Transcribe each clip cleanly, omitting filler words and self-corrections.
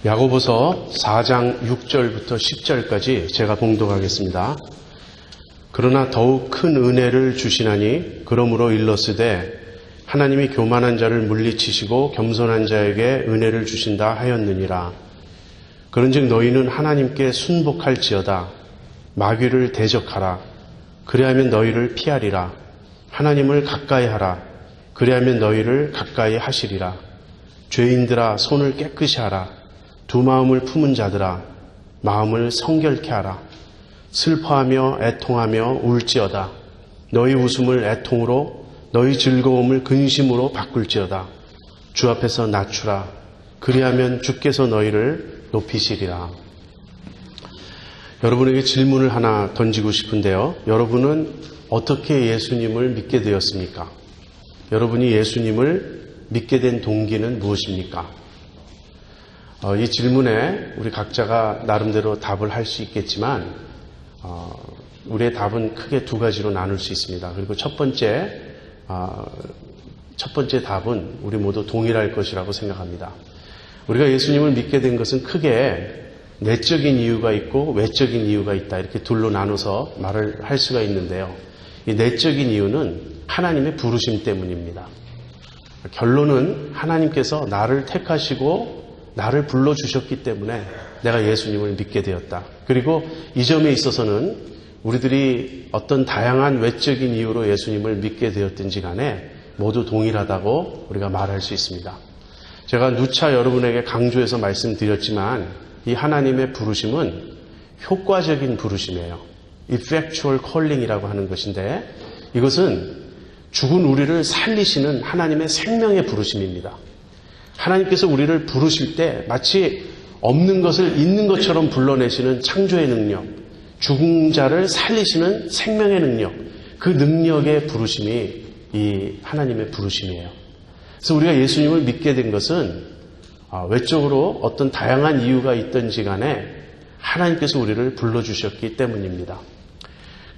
야고보서 4장 6절부터 10절까지 제가 봉독하겠습니다. 그러나 더욱 큰 은혜를 주시나니 그러므로 일렀으되 하나님이 교만한 자를 물리치시고 겸손한 자에게 은혜를 주신다 하였느니라. 그런즉 너희는 하나님께 순복할지어다. 마귀를 대적하라. 그리하면 너희를 피하리라. 하나님을 가까이 하라. 그리하면 너희를 가까이 하시리라. 죄인들아 손을 깨끗이 하라. 두 마음을 품은 자들아 마음을 성결케 하라. 슬퍼하며 애통하며 울지어다. 너희 웃음을 애통으로 너희 즐거움을 근심으로 바꿀지어다. 주 앞에서 낮추라. 그리하면 주께서 너희를 높이시리라. 여러분에게 질문을 하나 던지고 싶은데요. 여러분은 어떻게 예수님을 믿게 되었습니까? 여러분이 예수님을 믿게 된 동기는 무엇입니까? 이 질문에 우리 각자가 나름대로 답을 할 수 있겠지만 우리의 답은 크게 두 가지로 나눌 수 있습니다. 그리고 첫 번째 답은 우리 모두 동일할 것이라고 생각합니다. 우리가 예수님을 믿게 된 것은 크게 내적인 이유가 있고 외적인 이유가 있다. 이렇게 둘로 나눠서 말을 할 수가 있는데요. 이 내적인 이유는 하나님의 부르심 때문입니다. 결론은 하나님께서 나를 택하시고 나를 불러주셨기 때문에 내가 예수님을 믿게 되었다. 그리고 이 점에 있어서는 우리들이 어떤 다양한 외적인 이유로 예수님을 믿게 되었든지 간에 모두 동일하다고 우리가 말할 수 있습니다. 제가 누차 여러분에게 강조해서 말씀드렸지만 이 하나님의 부르심은 효과적인 부르심이에요. effectual calling이라고 하는 것인데 이것은 죽은 우리를 살리시는 하나님의 생명의 부르심입니다. 하나님께서 우리를 부르실 때 마치 없는 것을 있는 것처럼 불러내시는 창조의 능력, 죽은 자를 살리시는 생명의 능력, 그 능력의 부르심이 이 하나님의 부르심이에요. 그래서 우리가 예수님을 믿게 된 것은 외적으로 어떤 다양한 이유가 있든지 간에 하나님께서 우리를 불러주셨기 때문입니다.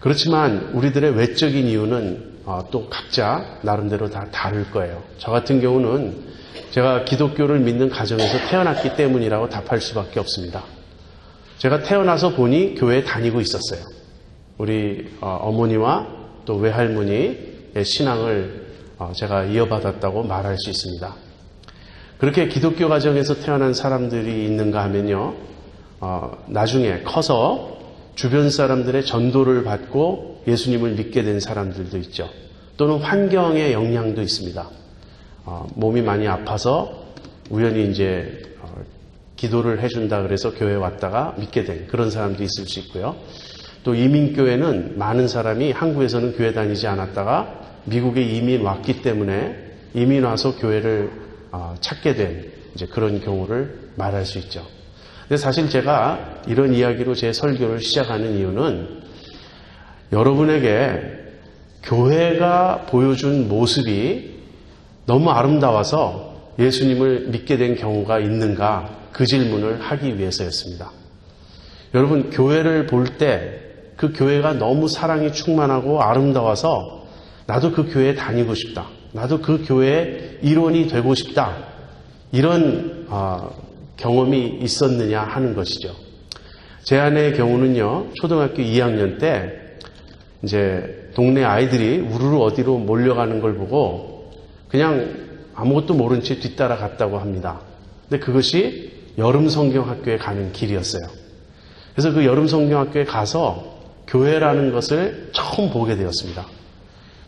그렇지만 우리들의 외적인 이유는 또 각자 나름대로 다 다를 거예요. 저 같은 경우는 제가 기독교를 믿는 가정에서 태어났기 때문이라고 답할 수밖에 없습니다. 제가 태어나서 보니 교회에 다니고 있었어요. 우리 어머니와 또 외할머니의 신앙을 제가 이어받았다고 말할 수 있습니다. 그렇게 기독교 가정에서 태어난 사람들이 있는가 하면요. 나중에 커서 주변 사람들의 전도를 받고 예수님을 믿게 된 사람들도 있죠. 또는 환경의 영향도 있습니다. 몸이 많이 아파서 우연히 이제 기도를 해준다 그래서 교회에 왔다가 믿게 된 그런 사람도 있을 수 있고요. 또 이민교회는 많은 사람이 한국에서는 교회 다니지 않았다가 미국에 이민 왔기 때문에 이민 와서 교회를 찾게 된 이제 그런 경우를 말할 수 있죠. 근데 사실 제가 이런 이야기로 제 설교를 시작하는 이유는 여러분에게 교회가 보여준 모습이 너무 아름다워서 예수님을 믿게 된 경우가 있는가 그 질문을 하기 위해서였습니다. 여러분 교회를 볼 때 그 교회가 너무 사랑이 충만하고 아름다워서 나도 그 교회에 다니고 싶다. 나도 그 교회의 일원이 되고 싶다. 이런 경험이 있었느냐 하는 것이죠. 제 아내의 경우는요. 초등학교 2학년 때 이제 동네 아이들이 우르르 어디로 몰려가는 걸 보고 그냥 아무것도 모른 채 뒤따라 갔다고 합니다. 근데 그것이 여름 성경학교에 가는 길이었어요. 그래서 그 여름 성경학교에 가서 교회라는 것을 처음 보게 되었습니다.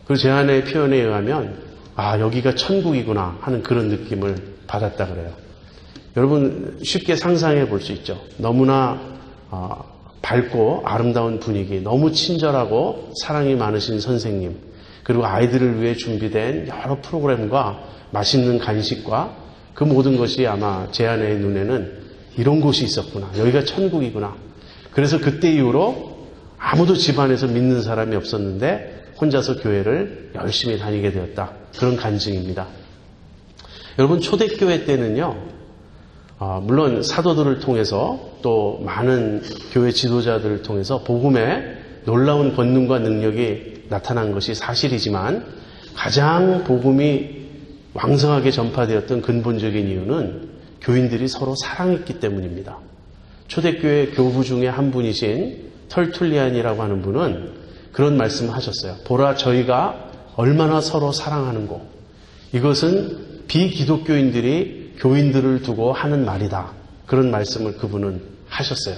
그리고 제 아내의 표현에 의하면 여기가 천국이구나 하는 그런 느낌을 받았다 그래요. 여러분 쉽게 상상해 볼 수 있죠. 너무나 밝고 아름다운 분위기, 너무 친절하고 사랑이 많으신 선생님, 그리고 아이들을 위해 준비된 여러 프로그램과 맛있는 간식과 그 모든 것이 아마 제 아내의 눈에는 이런 곳이 있었구나. 여기가 천국이구나. 그래서 그때 이후로 아무도 집안에서 믿는 사람이 없었는데 혼자서 교회를 열심히 다니게 되었다. 그런 간증입니다. 여러분 초대교회 때는요. 물론 사도들을 통해서 또 많은 교회 지도자들을 통해서 복음의 놀라운 권능과 능력이 나타난 것이 사실이지만 가장 복음이 왕성하게 전파되었던 근본적인 이유는 교인들이 서로 사랑했기 때문입니다. 초대교회 교부 중에 한 분이신 털툴리안이라고 하는 분은 그런 말씀을 하셨어요. 보라, 저희가 얼마나 서로 사랑하는고. 이것은 비기독교인들이 교인들을 두고 하는 말이다. 그런 말씀을 그분은 하셨어요.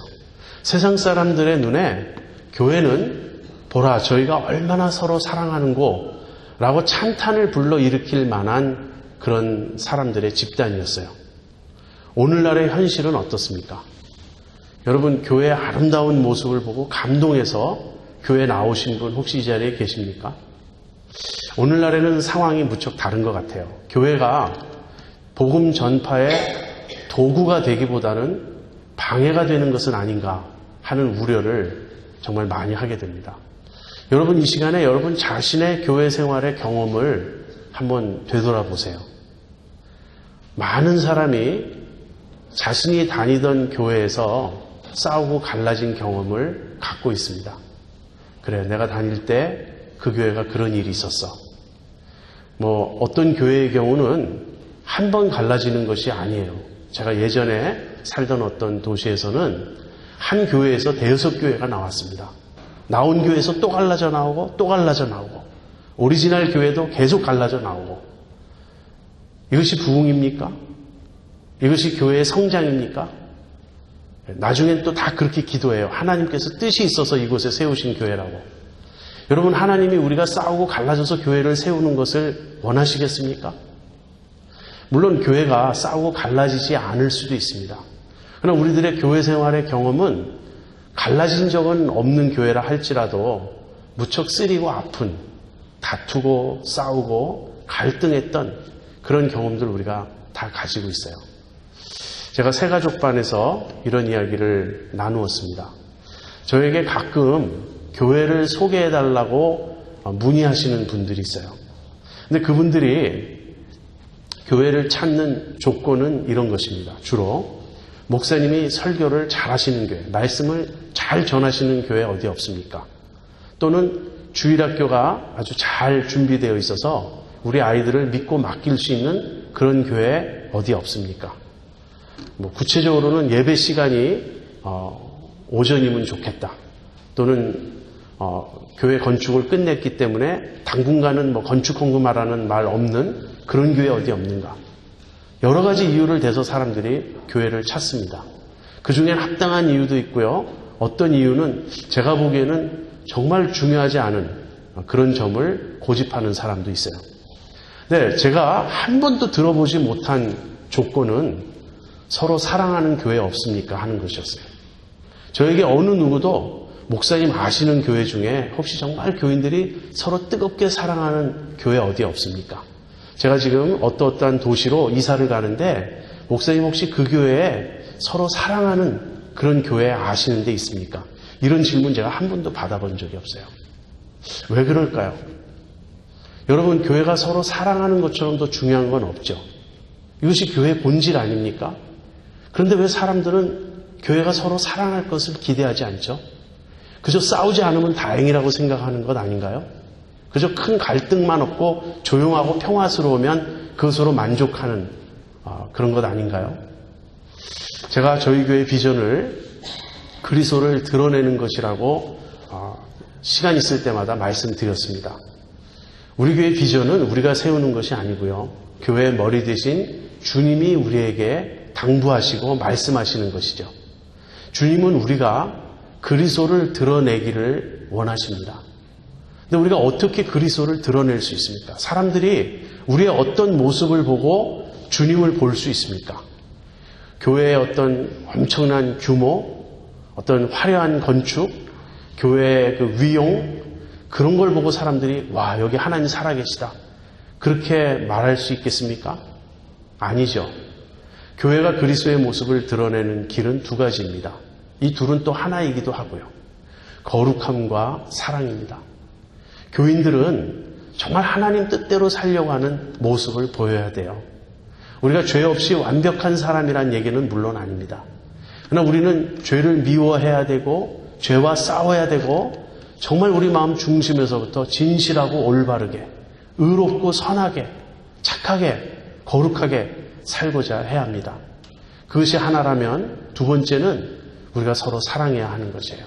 세상 사람들의 눈에 교회는 보라, 저희가 얼마나 서로 사랑하는고 라고 찬탄을 불러일으킬 만한 그런 사람들의 집단이었어요. 오늘날의 현실은 어떻습니까? 여러분, 교회의 아름다운 모습을 보고 감동해서 교회에 나오신 분 혹시 이 자리에 계십니까? 오늘날에는 상황이 무척 다른 것 같아요. 교회가 복음 전파의 도구가 되기보다는 방해가 되는 것은 아닌가 하는 우려를 정말 많이 하게 됩니다. 여러분, 이 시간에 여러분 자신의 교회 생활의 경험을 한번 되돌아보세요. 많은 사람이 자신이 다니던 교회에서 싸우고 갈라진 경험을 갖고 있습니다. 그래, 내가 다닐 때 그 교회가 그런 일이 있었어. 어떤 교회의 경우는 한 번 갈라지는 것이 아니에요. 제가 예전에 살던 어떤 도시에서는 한 교회에서 대여섯 교회가 나왔습니다. 나온 교회에서 또 갈라져 나오고 또 갈라져 나오고 오리지널 교회도 계속 갈라져 나오고. 이것이 부흥입니까? 이것이 교회의 성장입니까? 나중엔 또 다 그렇게 기도해요. 하나님께서 뜻이 있어서 이곳에 세우신 교회라고. 여러분, 하나님이 우리가 싸우고 갈라져서 교회를 세우는 것을 원하시겠습니까? 물론 교회가 싸우고 갈라지지 않을 수도 있습니다. 그러나 우리들의 교회 생활의 경험은 갈라진 적은 없는 교회라 할지라도 무척 쓰리고 아픈, 다투고 싸우고 갈등했던 그런 경험들 우리가 다 가지고 있어요. 제가 새가족반에서 이런 이야기를 나누었습니다. 저에게 가끔 교회를 소개해달라고 문의하시는 분들이 있어요. 근데 그분들이 교회를 찾는 조건은 이런 것입니다. 주로 목사님이 설교를 잘 하시는 교회, 말씀을 잘 전하시는 교회 어디 없습니까? 또는 주일학교가 아주 잘 준비되어 있어서 우리 아이들을 믿고 맡길 수 있는 그런 교회 어디 없습니까? 구체적으로는 예배 시간이 오전이면 좋겠다. 또는 교회 건축을 끝냈기 때문에 당분간은 건축 헌금하라는 말 없는 그런 교회 어디 없는가. 여러 가지 이유를 대서 사람들이 교회를 찾습니다. 그 중엔 합당한 이유도 있고요. 어떤 이유는 제가 보기에는 정말 중요하지 않은 그런 점을 고집하는 사람도 있어요. 네, 제가 한 번도 들어보지 못한 조건은 서로 사랑하는 교회 없습니까? 하는 것이었어요. 저에게 어느 누구도 목사님 아시는 교회 중에 혹시 정말 교인들이 서로 뜨겁게 사랑하는 교회 어디 없습니까? 제가 지금 어떠한 도시로 이사를 가는데 목사님 혹시 그 교회에 서로 사랑하는 그런 교회 아시는 데 있습니까? 이런 질문 제가 한 번도 받아본 적이 없어요. 왜 그럴까요? 여러분, 교회가 서로 사랑하는 것처럼 더 중요한 건 없죠. 이것이 교회의 본질 아닙니까? 그런데 왜 사람들은 교회가 서로 사랑할 것을 기대하지 않죠? 그저 싸우지 않으면 다행이라고 생각하는 것 아닌가요? 그저 큰 갈등만 없고 조용하고 평화스러우면 그것으로 만족하는 그런 것 아닌가요? 제가 저희 교회 비전을 그리스도를 드러내는 것이라고 시간 있을 때마다 말씀드렸습니다. 우리 교회 비전은 우리가 세우는 것이 아니고요. 교회의 머리 대신 주님이 우리에게 당부하시고 말씀하시는 것이죠. 주님은 우리가 그리스도를 드러내기를 원하십니다. 근데 우리가 어떻게 그리스도를 드러낼 수 있습니까? 사람들이 우리의 어떤 모습을 보고 주님을 볼 수 있습니까? 교회의 어떤 엄청난 규모, 어떤 화려한 건축, 교회의 그 위용, 그런 걸 보고 사람들이 와, 여기 하나님 살아계시다. 그렇게 말할 수 있겠습니까? 아니죠. 교회가 그리스도의 모습을 드러내는 길은 두 가지입니다. 이 둘은 또 하나이기도 하고요. 거룩함과 사랑입니다. 교인들은 정말 하나님 뜻대로 살려고 하는 모습을 보여야 돼요. 우리가 죄 없이 완벽한 사람이란 얘기는 물론 아닙니다. 그러나 우리는 죄를 미워해야 되고 죄와 싸워야 되고 정말 우리 마음 중심에서부터 진실하고 올바르게 의롭고 선하게 착하게 거룩하게 살고자 해야 합니다. 그것이 하나라면 두 번째는 우리가 서로 사랑해야 하는 것이에요.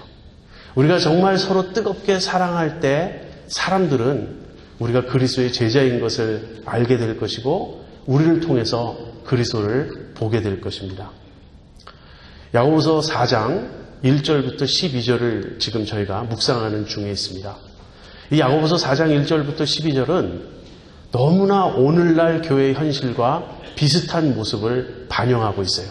우리가 정말 서로 뜨겁게 사랑할 때 사람들은 우리가 그리스도의 제자인 것을 알게 될 것이고 우리를 통해서 그리스도를 보게 될 것입니다. 야고보서 4장 1절부터 12절을 지금 저희가 묵상하는 중에 있습니다. 이 야고보서 4장 1절부터 12절은 너무나 오늘날 교회의 현실과 비슷한 모습을 반영하고 있어요.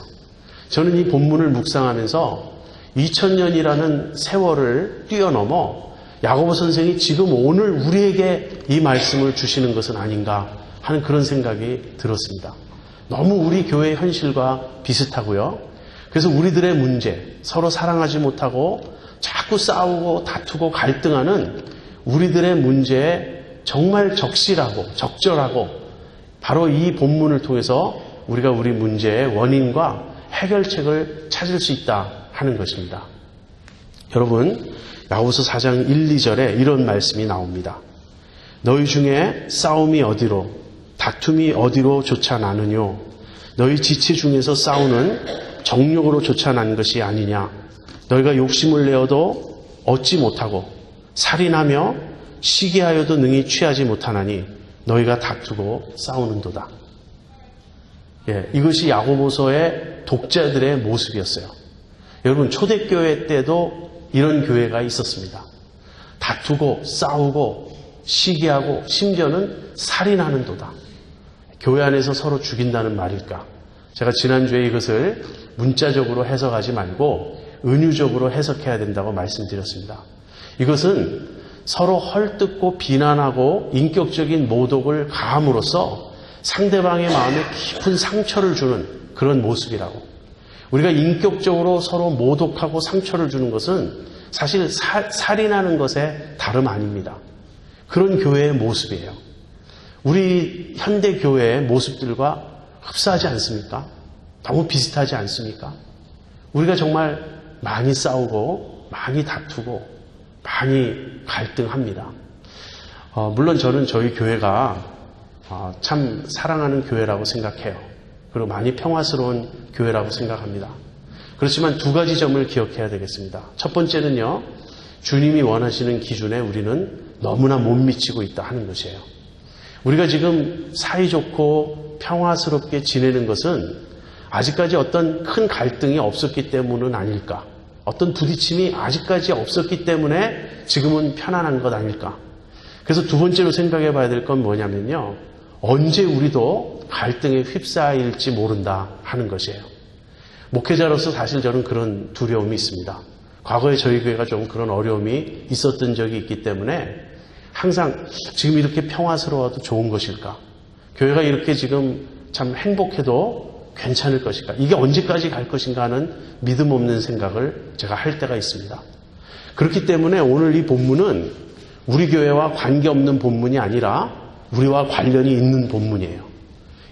저는 이 본문을 묵상하면서 2000년이라는 세월을 뛰어넘어 야고보 선생이 지금 오늘 우리에게 이 말씀을 주시는 것은 아닌가 하는 그런 생각이 들었습니다. 너무 우리 교회의 현실과 비슷하고요. 그래서 우리들의 문제, 서로 사랑하지 못하고 자꾸 싸우고 다투고 갈등하는 우리들의 문제에 정말 적실하고 적절하고 바로 이 본문을 통해서 우리가 우리 문제의 원인과 해결책을 찾을 수 있다 하는 것입니다. 여러분, 야고보서 4장 1, 2절에 이런 말씀이 나옵니다. 너희 중에 싸움이 어디로, 다툼이 어디로 조차 나느뇨? 너희 지체 중에서 싸우는 정욕으로 조차 난 것이 아니냐? 너희가 욕심을 내어도 얻지 못하고 살인하며 시기하여도 능히 취하지 못하나니 너희가 다투고 싸우는도다. 이것이 야고보서의 독자들의 모습이었어요. 여러분, 초대교회 때도 이런 교회가 있었습니다. 다투고 싸우고 시기하고 심지어는 살인하는도다. 교회 안에서 서로 죽인다는 말일까? 제가 지난주에 이것을 문자적으로 해석하지 말고 은유적으로 해석해야 된다고 말씀드렸습니다. 이것은 서로 헐뜯고 비난하고 인격적인 모독을 가함으로써 상대방의 마음에 깊은 상처를 주는 그런 모습이라고. 우리가 인격적으로 서로 모독하고 상처를 주는 것은 사실 살인하는 것에 다름 아닙니다. 그런 교회의 모습이에요. 우리 현대 교회의 모습들과 흡사하지 않습니까? 너무 비슷하지 않습니까? 우리가 정말 많이 싸우고 많이 다투고 많이 갈등합니다. 물론 저는 저희 교회가 참 사랑하는 교회라고 생각해요. 그리고 많이 평화스러운 교회라고 생각합니다. 그렇지만 두 가지 점을 기억해야 되겠습니다. 첫 번째는요, 주님이 원하시는 기준에 우리는 너무나 못 미치고 있다 하는 것이에요. 우리가 지금 사이좋고 평화스럽게 지내는 것은 아직까지 어떤 큰 갈등이 없었기 때문은 아닐까? 어떤 부딪힘이 아직까지 없었기 때문에 지금은 편안한 것 아닐까? 그래서 두 번째로 생각해 봐야 될 건 뭐냐면요, 언제 우리도 갈등에 휩싸일지 모른다 하는 것이에요. 목회자로서 사실 저는 그런 두려움이 있습니다. 과거에 저희 교회가 좀 그런 어려움이 있었던 적이 있기 때문에 항상 지금 이렇게 평화스러워도 좋은 것일까? 교회가 이렇게 지금 참 행복해도 괜찮을 것일까? 이게 언제까지 갈 것인가 하는 믿음 없는 생각을 제가 할 때가 있습니다. 그렇기 때문에 오늘 이 본문은 우리 교회와 관계없는 본문이 아니라 우리와 관련이 있는 본문이에요.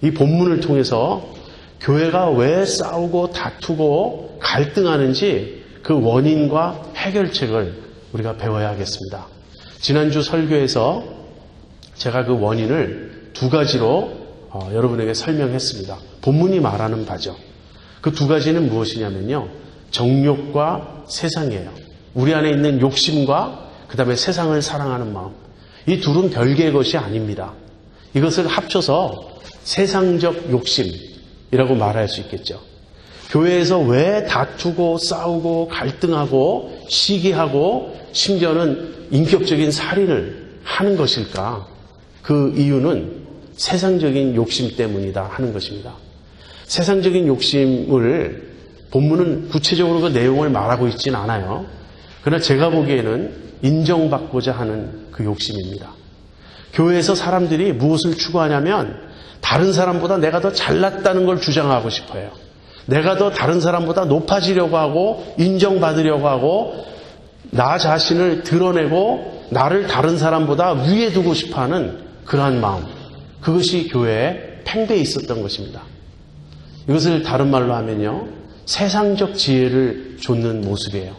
이 본문을 통해서 교회가 왜 싸우고 다투고 갈등하는지 그 원인과 해결책을 우리가 배워야 하겠습니다. 지난주 설교에서 제가 그 원인을 두 가지로 여러분에게 설명했습니다. 본문이 말하는 바죠. 그 두 가지는 무엇이냐면요, 정욕과 세상이에요. 우리 안에 있는 욕심과 그 다음에 세상을 사랑하는 마음. 이 둘은 별개의 것이 아닙니다. 이것을 합쳐서 세상적 욕심이라고 말할 수 있겠죠. 교회에서 왜 다투고 싸우고 갈등하고 시기하고 심지어는 인격적인 살인을 하는 것일까? 그 이유는 세상적인 욕심 때문이다 하는 것입니다. 세상적인 욕심을 본문은 구체적으로 그 내용을 말하고 있지는 않아요. 그러나 제가 보기에는 인정받고자 하는 그 욕심입니다. 교회에서 사람들이 무엇을 추구하냐면 다른 사람보다 내가 더 잘났다는 걸 주장하고 싶어요. 내가 더 다른 사람보다 높아지려고 하고 인정받으려고 하고 나 자신을 드러내고 나를 다른 사람보다 위에 두고 싶어하는 그러한 마음. 그것이 교회에 팽배해 있었던 것입니다. 이것을 다른 말로 하면요, 세상적 지혜를 좇는 모습이에요.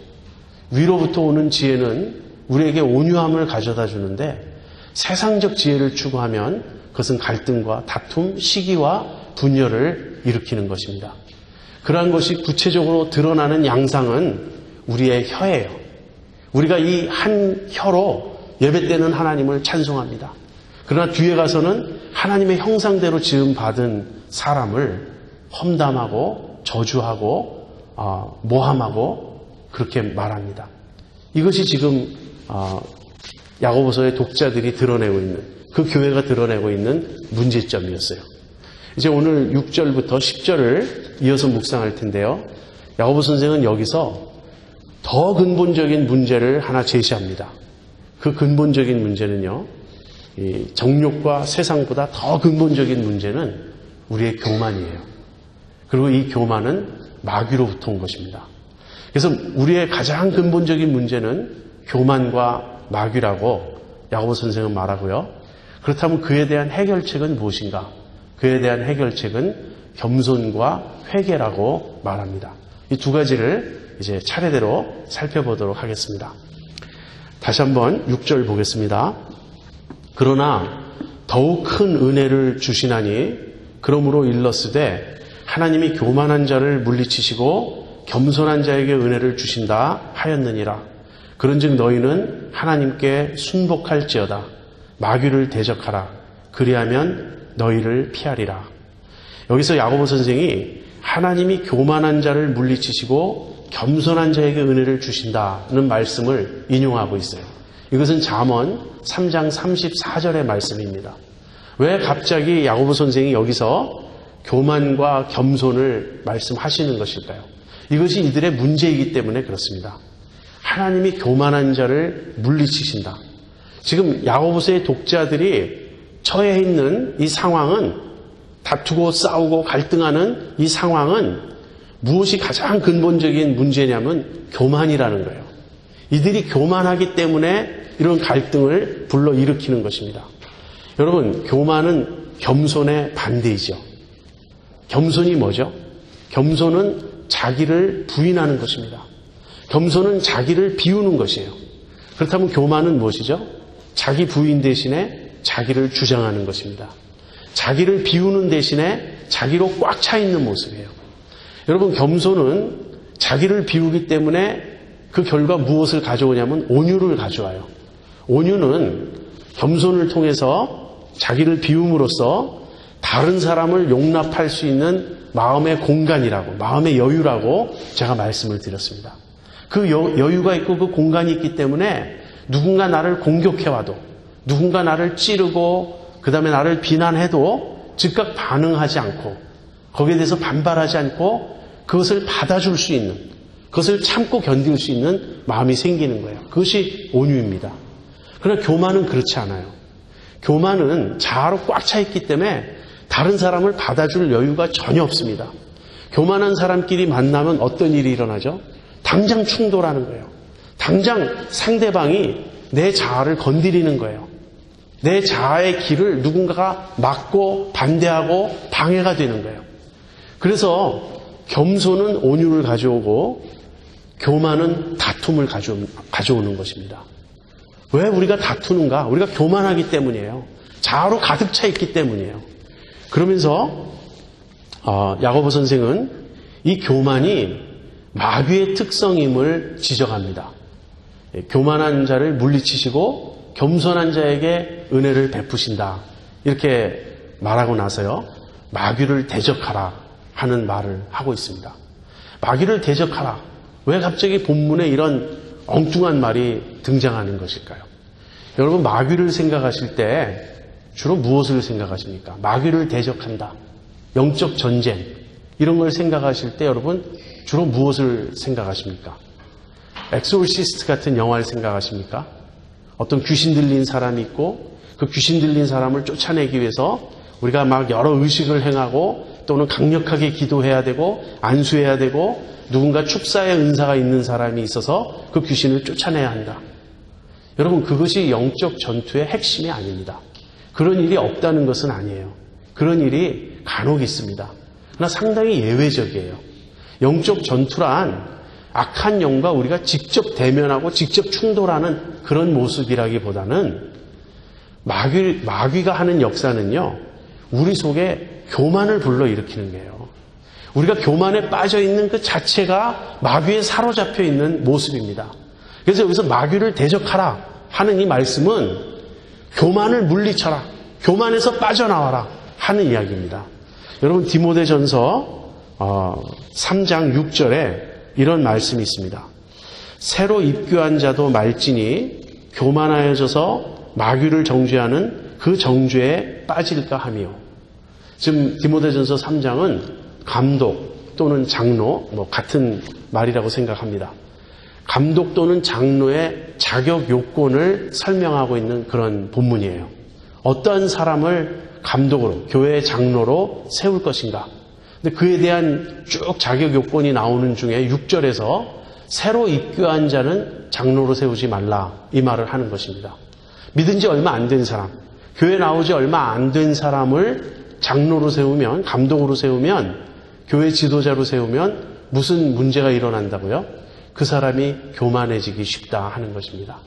위로부터 오는 지혜는 우리에게 온유함을 가져다 주는데 세상적 지혜를 추구하면 그것은 갈등과 다툼, 시기와 분열을 일으키는 것입니다. 그러한 것이 구체적으로 드러나는 양상은 우리의 혀예요. 우리가 이 한 혀로 예배 때는 하나님을 찬송합니다. 그러나 뒤에 가서는 하나님의 형상대로 지음받은 사람을 험담하고 저주하고 모함하고 그렇게 말합니다. 이것이 지금 야고보서의 독자들이 드러내고 있는, 그 교회가 드러내고 있는 문제점이었어요. 이제 오늘 6절부터 10절을 이어서 묵상할 텐데요. 야고보 선생은 여기서 더 근본적인 문제를 하나 제시합니다. 그 근본적인 문제는요, 이 정욕과 세상보다 더 근본적인 문제는 우리의 교만이에요. 그리고 이 교만은 마귀로부터 온 것입니다. 그래서 우리의 가장 근본적인 문제는 교만과 마귀라고 야고보 선생은 말하고요. 그렇다면 그에 대한 해결책은 무엇인가? 그에 대한 해결책은 겸손과 회개라고 말합니다. 이 두 가지를 이제 차례대로 살펴보도록 하겠습니다. 다시 한번 6절 보겠습니다. 그러나 더욱 큰 은혜를 주시나니 그러므로 일렀으되 하나님이 교만한 자를 물리치시고 겸손한 자에게 은혜를 주신다 하였느니라. 그런즉 너희는 하나님께 순복할지어다. 마귀를 대적하라. 그리하면 너희를 피하리라. 여기서 야고보 선생이 하나님이 교만한 자를 물리치시고 겸손한 자에게 은혜를 주신다는 말씀을 인용하고 있어요. 이것은 잠언 3장 34절의 말씀입니다. 왜 갑자기 야고보 선생이 여기서 교만과 겸손을 말씀하시는 것일까요? 이것이 이들의 문제이기 때문에 그렇습니다. 하나님이 교만한 자를 물리치신다. 지금 야고보서의 독자들이 처해 있는 이 상황은, 다투고 싸우고 갈등하는 이 상황은 무엇이 가장 근본적인 문제냐면 교만이라는 거예요. 이들이 교만하기 때문에 이런 갈등을 불러일으키는 것입니다. 여러분, 교만은 겸손의 반대이죠. 겸손이 뭐죠? 겸손은 자기를 부인하는 것입니다. 겸손은 자기를 비우는 것이에요. 그렇다면 교만은 무엇이죠? 자기 부인 대신에 자기를 주장하는 것입니다. 자기를 비우는 대신에 자기로 꽉 차 있는 모습이에요. 여러분, 겸손은 자기를 비우기 때문에 그 결과 무엇을 가져오냐면 온유를 가져와요. 온유는 겸손을 통해서 자기를 비움으로써 다른 사람을 용납할 수 있는 마음의 공간이라고, 마음의 여유라고 제가 말씀을 드렸습니다. 그 여유가 있고 그 공간이 있기 때문에 누군가 나를 공격해와도, 누군가 나를 찌르고 그 다음에 나를 비난해도 즉각 반응하지 않고 거기에 대해서 반발하지 않고 그것을 받아줄 수 있는, 그것을 참고 견딜 수 있는 마음이 생기는 거예요. 그것이 온유입니다. 그러나 교만은 그렇지 않아요. 교만은 자아로 꽉 차 있기 때문에 다른 사람을 받아줄 여유가 전혀 없습니다. 교만한 사람끼리 만나면 어떤 일이 일어나죠? 당장 충돌하는 거예요. 당장 상대방이 내 자아를 건드리는 거예요. 내 자아의 길을 누군가가 막고 반대하고 방해가 되는 거예요. 그래서 겸손은 온유를 가져오고 교만은 다툼을 가져오는 것입니다. 왜 우리가 다투는가? 우리가 교만하기 때문이에요. 자아로 가득 차 있기 때문이에요. 그러면서 야고보 선생은 이 교만이 마귀의 특성임을 지적합니다. 교만한 자를 물리치시고 겸손한 자에게 은혜를 베푸신다. 이렇게 말하고 나서요, 마귀를 대적하라 하는 말을 하고 있습니다. 마귀를 대적하라. 왜 갑자기 본문에 이런 엉뚱한 말이 등장하는 것일까요? 여러분, 마귀를 생각하실 때 주로 무엇을 생각하십니까? 마귀를 대적한다, 영적 전쟁, 이런 걸 생각하실 때 여러분 주로 무엇을 생각하십니까? 엑소시스트 같은 영화를 생각하십니까? 어떤 귀신 들린 사람이 있고 그 귀신 들린 사람을 쫓아내기 위해서 우리가 막 여러 의식을 행하고 또는 강력하게 기도해야 되고 안수해야 되고 누군가 축사의 은사가 있는 사람이 있어서 그 귀신을 쫓아내야 한다. 여러분, 그것이 영적 전투의 핵심이 아닙니다. 그런 일이 없다는 것은 아니에요. 그런 일이 간혹 있습니다. 그러나 상당히 예외적이에요. 영적 전투란 악한 영과 우리가 직접 대면하고 직접 충돌하는 그런 모습이라기보다는 마귀가 하는 역사는요, 우리 속에 교만을 불러일으키는 거예요. 우리가 교만에 빠져 있는 그 자체가 마귀에 사로잡혀 있는 모습입니다. 그래서 여기서 마귀를 대적하라 하는 이 말씀은 교만을 물리쳐라, 교만에서 빠져나와라 하는 이야기입니다. 여러분, 디모데전서 3장 6절에 이런 말씀이 있습니다. 새로 입교한 자도 말지니 교만하여져서 마귀를 정죄하는 그 정죄에 빠질까 하며. 지금 디모데전서 3장은 감독 또는 장로, 같은 말이라고 생각합니다. 감독 또는 장로의 자격 요건을 설명하고 있는 그런 본문이에요. 어떠한 사람을 감독으로, 교회의 장로로 세울 것인가. 근데 그에 대한 쭉 자격 요건이 나오는 중에 6절에서 새로 입교한 자는 장로로 세우지 말라, 이 말을 하는 것입니다. 믿은 지 얼마 안 된 사람, 교회 나오지 얼마 안 된 사람을 장로로 세우면, 감독으로 세우면, 교회 지도자로 세우면 무슨 문제가 일어난다고요? 그 사람이 교만해지기 쉽다 하는 것입니다.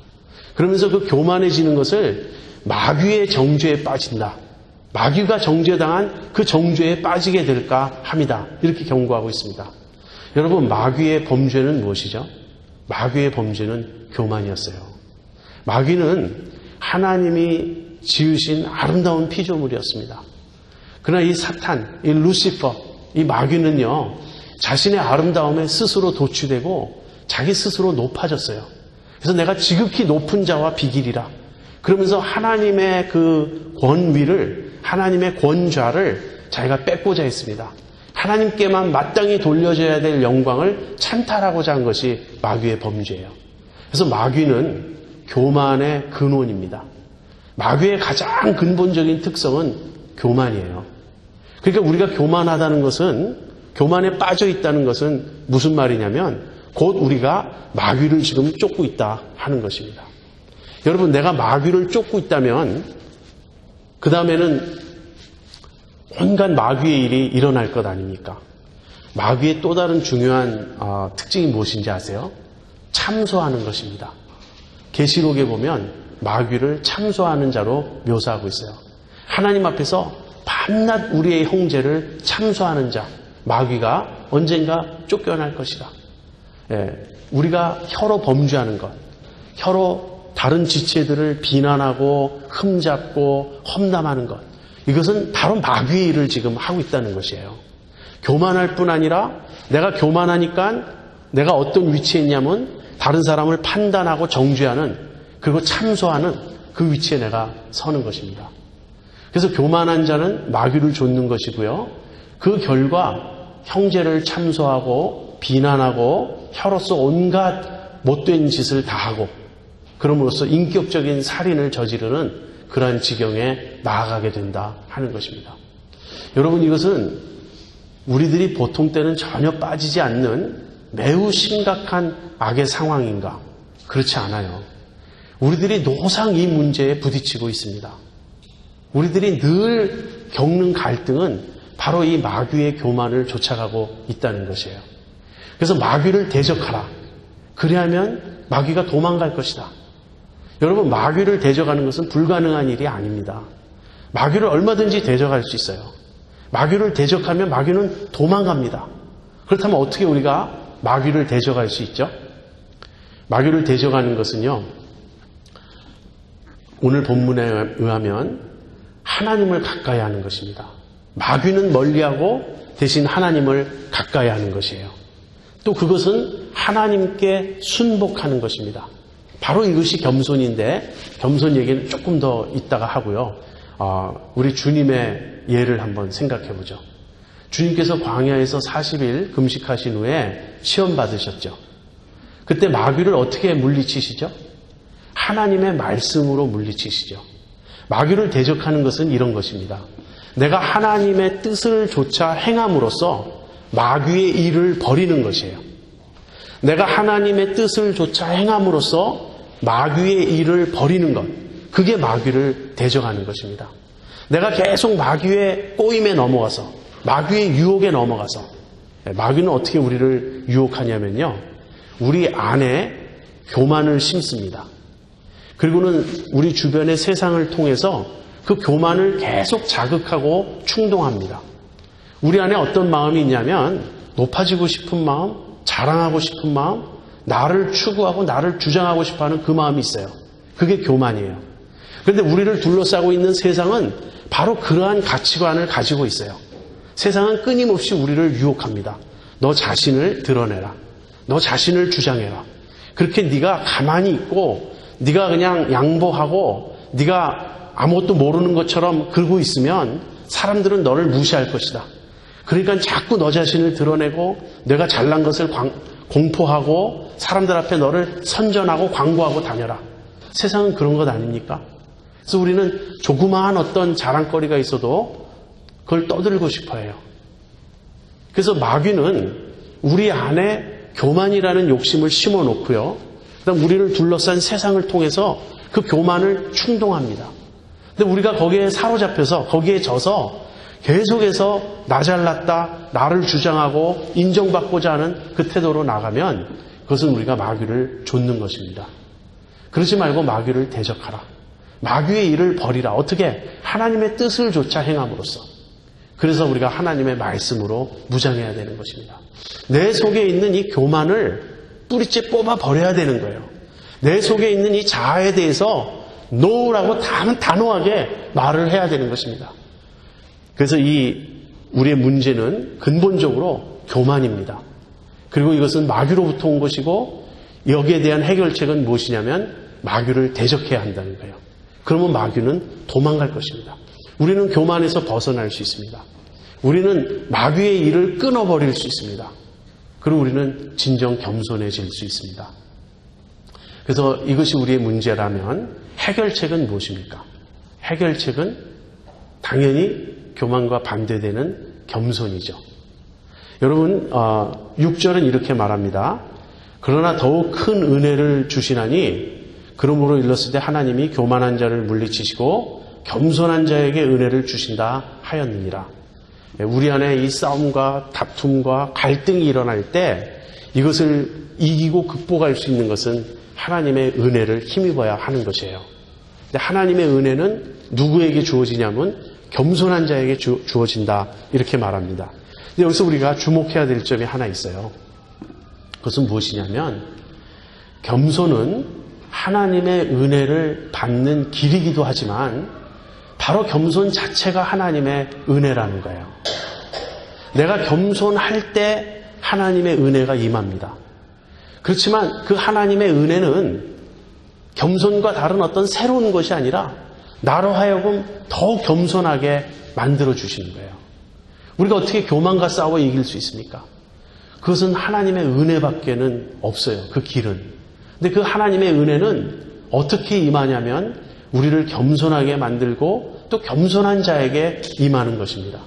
그러면서 그 교만해지는 것을 마귀의 정죄에 빠진다, 마귀가 정죄당한 그 정죄에 빠지게 될까 합니다. 이렇게 경고하고 있습니다. 여러분, 마귀의 범죄는 무엇이죠? 마귀의 범죄는 교만이었어요. 마귀는 하나님이 지으신 아름다운 피조물이었습니다. 그러나 이 사탄, 이 루시퍼, 이 마귀는요, 자신의 아름다움에 스스로 도취되고 자기 스스로 높아졌어요. 그래서 내가 지극히 높은 자와 비길이라 그러면서 하나님의 그 권위를, 하나님의 권좌를 자기가 뺏고자 했습니다. 하나님께만 마땅히 돌려져야 될 영광을 찬탈하고자 한 것이 마귀의 범죄예요. 그래서 마귀는 교만의 근원입니다. 마귀의 가장 근본적인 특성은 교만이에요. 그러니까 우리가 교만하다는 것은, 교만에 빠져 있다는 것은 무슨 말이냐면 곧 우리가 마귀를 지금 쫓고 있다 하는 것입니다. 여러분, 내가 마귀를 쫓고 있다면 그 다음에는 온갖 마귀의 일이 일어날 것 아닙니까? 마귀의 또 다른 중요한 특징이 무엇인지 아세요? 참소하는 것입니다. 계시록에 보면 마귀를 참소하는 자로 묘사하고 있어요. 하나님 앞에서 밤낮 우리의 형제를 참소하는 자, 마귀가 언젠가 쫓겨날 것이다. 우리가 혀로 범죄하는 것, 혀로 다른 지체들을 비난하고 흠잡고 험담하는 것, 이것은 바로 마귀의 일을 지금 하고 있다는 것이에요. 교만할 뿐 아니라 내가 교만하니까 내가 어떤 위치에 있냐면 다른 사람을 판단하고 정죄하는, 그리고 참소하는 그 위치에 내가 서는 것입니다. 그래서 교만한 자는 마귀를 좇는 것이고요. 그 결과 형제를 참소하고 비난하고 혀로서 온갖 못된 짓을 다하고 그럼으로써 인격적인 살인을 저지르는 그러한 지경에 나아가게 된다 하는 것입니다. 여러분, 이것은 우리들이 보통 때는 전혀 빠지지 않는 매우 심각한 악의 상황인가? 그렇지 않아요. 우리들이 노상 이 문제에 부딪히고 있습니다. 우리들이 늘 겪는 갈등은 바로 이 마귀의 교만을 쫓아가고 있다는 것이에요. 그래서 마귀를 대적하라. 그리하면 마귀가 도망갈 것이다. 여러분, 마귀를 대적하는 것은 불가능한 일이 아닙니다. 마귀를 얼마든지 대적할 수 있어요. 마귀를 대적하면 마귀는 도망갑니다. 그렇다면 어떻게 우리가 마귀를 대적할 수 있죠? 마귀를 대적하는 것은요, 오늘 본문에 의하면 하나님을 가까이 하는 것입니다. 마귀는 멀리하고 대신 하나님을 가까이 하는 것이에요. 또 그것은 하나님께 순복하는 것입니다. 바로 이것이 겸손인데, 겸손 얘기는 조금 더 이따가 하고요. 우리 주님의 예를 한번 생각해 보죠. 주님께서 광야에서 40일 금식하신 후에 시험 받으셨죠. 그때 마귀를 어떻게 물리치시죠? 하나님의 말씀으로 물리치시죠. 마귀를 대적하는 것은 이런 것입니다. 내가 하나님의 뜻을 조차 행함으로써 마귀의 일을 버리는 것이에요. 내가 하나님의 뜻을 조차 행함으로써 마귀의 일을 버리는 것, 그게 마귀를 대적하는 것입니다. 내가 계속 마귀의 꼬임에 넘어가서, 마귀의 유혹에 넘어가서, 마귀는 어떻게 우리를 유혹하냐면요, 우리 안에 교만을 심습니다. 그리고는 우리 주변의 세상을 통해서 그 교만을 계속 자극하고 충동합니다. 우리 안에 어떤 마음이 있냐면 높아지고 싶은 마음, 자랑하고 싶은 마음, 나를 추구하고 나를 주장하고 싶어하는 그 마음이 있어요. 그게 교만이에요. 그런데 우리를 둘러싸고 있는 세상은 바로 그러한 가치관을 가지고 있어요. 세상은 끊임없이 우리를 유혹합니다. 너 자신을 드러내라. 너 자신을 주장해라. 그렇게 네가 가만히 있고 네가 그냥 양보하고 네가 아무것도 모르는 것처럼 그러고 있으면 사람들은 너를 무시할 것이다. 그러니까 자꾸 너 자신을 드러내고 내가 잘난 것을 공포하고 사람들 앞에 너를 선전하고 광고하고 다녀라. 세상은 그런 것 아닙니까? 그래서 우리는 조그마한 어떤 자랑거리가 있어도 그걸 떠들고 싶어 해요. 그래서 마귀는 우리 안에 교만이라는 욕심을 심어 놓고요. 그다음 우리를 둘러싼 세상을 통해서 그 교만을 충동합니다. 근데 우리가 거기에 사로잡혀서 거기에 져서 계속해서 나 잘났다, 나를 주장하고 인정받고자 하는 그 태도로 나가면 그것은 우리가 마귀를 좇는 것입니다. 그러지 말고 마귀를 대적하라. 마귀의 일을 버리라. 어떻게? 하나님의 뜻을 조차 행함으로써. 그래서 우리가 하나님의 말씀으로 무장해야 되는 것입니다. 내 속에 있는 이 교만을 뿌리째 뽑아 버려야 되는 거예요. 내 속에 있는 이 자아에 대해서 노라고 단호하게 말을 해야 되는 것입니다. 그래서 우리의 문제는 근본적으로 교만입니다. 그리고 이것은 마귀로부터 온 것이고 여기에 대한 해결책은 무엇이냐면 마귀를 대적해야 한다는 거예요. 그러면 마귀는 도망갈 것입니다. 우리는 교만에서 벗어날 수 있습니다. 우리는 마귀의 일을 끊어버릴 수 있습니다. 그리고 우리는 진정 겸손해질 수 있습니다. 그래서 이것이 우리의 문제라면 해결책은 무엇입니까? 해결책은 당연히 교만과 반대되는 겸손이죠. 여러분 6절은 이렇게 말합니다. 그러나 더욱 큰 은혜를 주시나니 그러므로 일렀을 때 하나님이 교만한 자를 물리치시고 겸손한 자에게 은혜를 주신다 하였느니라. 우리 안에 이 싸움과 다툼과 갈등이 일어날 때 이것을 이기고 극복할 수 있는 것은 하나님의 은혜를 힘입어야 하는 것이에요. 근데 하나님의 은혜는 누구에게 주어지냐면 겸손한 자에게 주어진다 이렇게 말합니다. 근데 여기서 우리가 주목해야 될 점이 하나 있어요. 그것은 무엇이냐면 겸손은 하나님의 은혜를 받는 길이기도 하지만 바로 겸손 자체가 하나님의 은혜라는 거예요. 내가 겸손할 때 하나님의 은혜가 임합니다. 그렇지만 그 하나님의 은혜는 겸손과 다른 어떤 새로운 것이 아니라 나로 하여금 더욱 겸손하게 만들어 주시는 거예요. 우리가 어떻게 교만과 싸워 이길 수 있습니까? 그것은 하나님의 은혜밖에는 없어요. 그 길은. 근데 그 하나님의 은혜는 어떻게 임하냐면 우리를 겸손하게 만들고 또 겸손한 자에게 임하는 것입니다.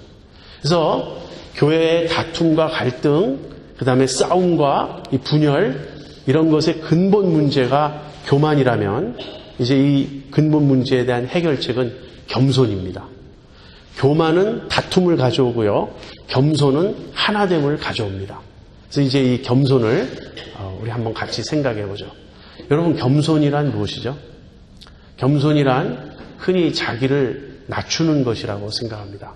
그래서 교회의 다툼과 갈등, 그 다음에 싸움과 이 분열 이런 것의 근본 문제가 교만이라면 이제 이 근본 문제에 대한 해결책은 겸손입니다. 교만은 다툼을 가져오고요. 겸손은 하나됨을 가져옵니다. 그래서 이제 이 겸손을 우리 한번 같이 생각해 보죠. 여러분 겸손이란 무엇이죠? 겸손이란 흔히 자기를 낮추는 것이라고 생각합니다.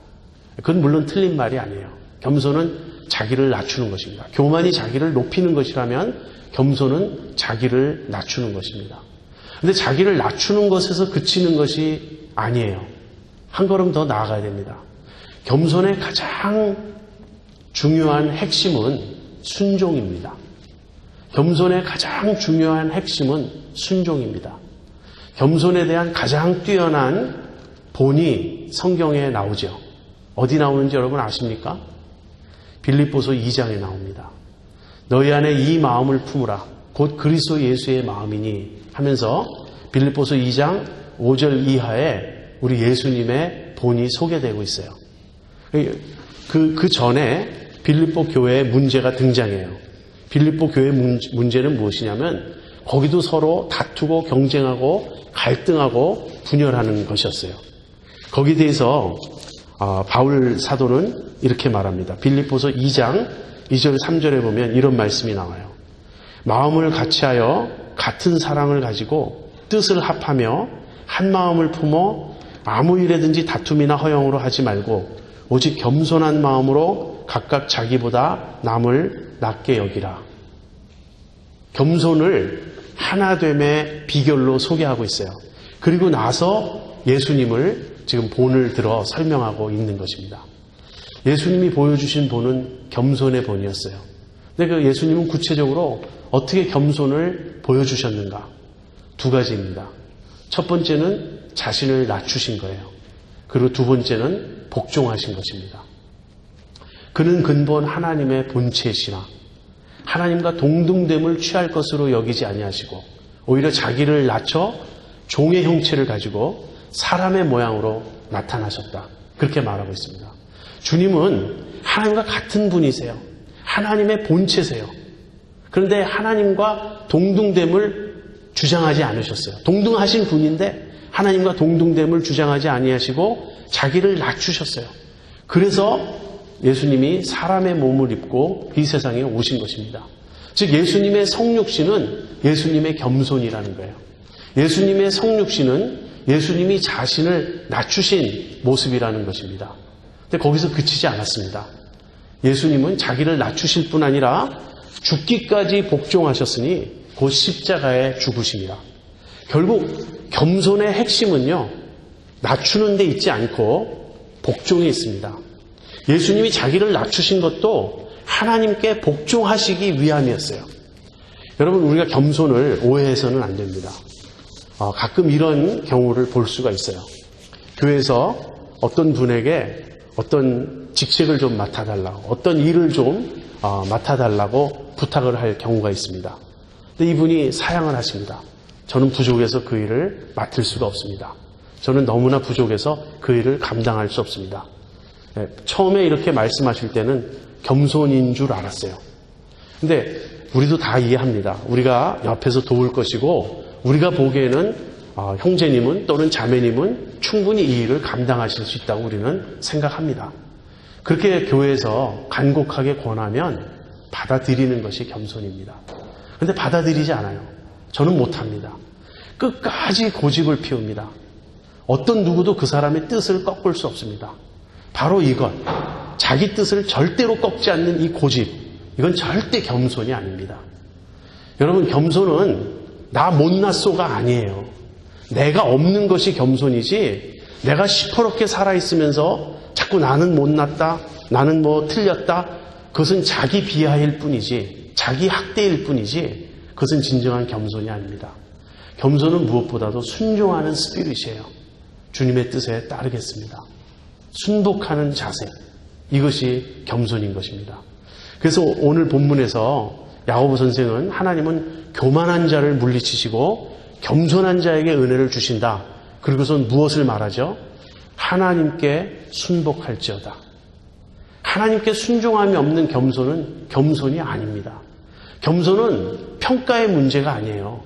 그건 물론 틀린 말이 아니에요. 겸손은 자기를 낮추는 것입니다. 교만이 자기를 높이는 것이라면 겸손은 자기를 낮추는 것입니다. 그런데 자기를 낮추는 것에서 그치는 것이 아니에요. 한 걸음 더 나아가야 됩니다. 겸손의 가장 중요한 핵심은 순종입니다. 겸손의 가장 중요한 핵심은 순종입니다. 겸손에 대한 가장 뛰어난 본이 성경에 나오죠. 어디 나오는지 여러분 아십니까? 빌립보서 2장에 나옵니다. 너희 안에 이 마음을 품으라. 곧 그리스도 예수의 마음이니 하면서 빌립보서 2장 5절 이하에 우리 예수님의 본이 소개되고 있어요. 그 전에 빌립보 교회의 문제가 등장해요. 빌립보 교회의 문제는 무엇이냐면 거기도 서로 다투고 경쟁하고 갈등하고 분열하는 것이었어요. 거기에 대해서 바울 사도는 이렇게 말합니다. 빌립보서 2장 2절 3절에 보면 이런 말씀이 나와요. 마음을 같이하여 같은 사랑을 가지고 뜻을 합하며 한 마음을 품어 아무 일에든지 다툼이나 허영으로 하지 말고 오직 겸손한 마음으로 각각 자기보다 남을 낮게 여기라. 겸손을 하나됨의 비결로 소개하고 있어요. 그리고 나서 예수님을 지금 본을 들어 설명하고 있는 것입니다. 예수님이 보여주신 본은 겸손의 본이었어요. 근데 그 예수님은 구체적으로 어떻게 겸손을 보여주셨는가? 두 가지입니다. 첫 번째는 자신을 낮추신 거예요. 그리고 두 번째는 복종하신 것입니다. 그는 근본 하나님의 본체시나 하나님과 동등됨을 취할 것으로 여기지 아니하시고 오히려 자기를 낮춰 종의 형체를 가지고 사람의 모양으로 나타나셨다. 그렇게 말하고 있습니다. 주님은 하나님과 같은 분이세요. 하나님의 본체세요. 그런데 하나님과 동등됨을 주장하지 않으셨어요. 동등하신 분인데 하나님과 동등됨을 주장하지 아니하시고 자기를 낮추셨어요. 그래서 예수님이 사람의 몸을 입고 이 세상에 오신 것입니다. 즉 예수님의 성육신은 예수님의 겸손이라는 거예요. 예수님의 성육신은 예수님이 자신을 낮추신 모습이라는 것입니다. 근데 거기서 그치지 않았습니다. 예수님은 자기를 낮추실 뿐 아니라 죽기까지 복종하셨으니 곧 십자가에 죽으십니다. 결국 겸손의 핵심은요, 낮추는 데 있지 않고 복종에 있습니다. 예수님이 자기를 낮추신 것도 하나님께 복종하시기 위함이었어요. 여러분, 우리가 겸손을 오해해서는 안 됩니다. 가끔 이런 경우를 볼 수가 있어요. 교회에서 어떤 분에게 어떤 직책을 좀 맡아달라고, 어떤 일을 좀 맡아달라고 부탁을 할 경우가 있습니다. 근데 이분이 사양을 하십니다. 저는 부족해서 그 일을 맡을 수가 없습니다. 저는 너무나 부족해서 그 일을 감당할 수 없습니다. 처음에 이렇게 말씀하실 때는 겸손인 줄 알았어요. 근데 우리도 다 이해합니다. 우리가 옆에서 도울 것이고 우리가 보기에는 형제님은 또는 자매님은 충분히 이 일을 감당하실 수 있다고 우리는 생각합니다. 그렇게 교회에서 간곡하게 권하면 받아들이는 것이 겸손입니다. 그런데 받아들이지 않아요. 저는 못합니다. 끝까지 고집을 피웁니다. 어떤 누구도 그 사람의 뜻을 꺾을 수 없습니다. 바로 이것, 자기 뜻을 절대로 꺾지 않는 이 고집, 이건 절대 겸손이 아닙니다. 여러분, 겸손은 나 못났소가 아니에요. 내가 없는 것이 겸손이지, 내가 시퍼렇게 살아있으면서 자꾸 나는 못났다, 나는 뭐 틀렸다, 그것은 자기 비하일 뿐이지, 자기 학대일 뿐이지, 그것은 진정한 겸손이 아닙니다. 겸손은 무엇보다도 순종하는 스피릿이에요. 주님의 뜻에 따르겠습니다. 순복하는 자세, 이것이 겸손인 것입니다. 그래서 오늘 본문에서 야고보 선생은 하나님은 교만한 자를 물리치시고 겸손한 자에게 은혜를 주신다. 그리고선 무엇을 말하죠? 하나님께 순복할지어다. 하나님께 순종함이 없는 겸손은 겸손이 아닙니다. 겸손은 평가의 문제가 아니에요.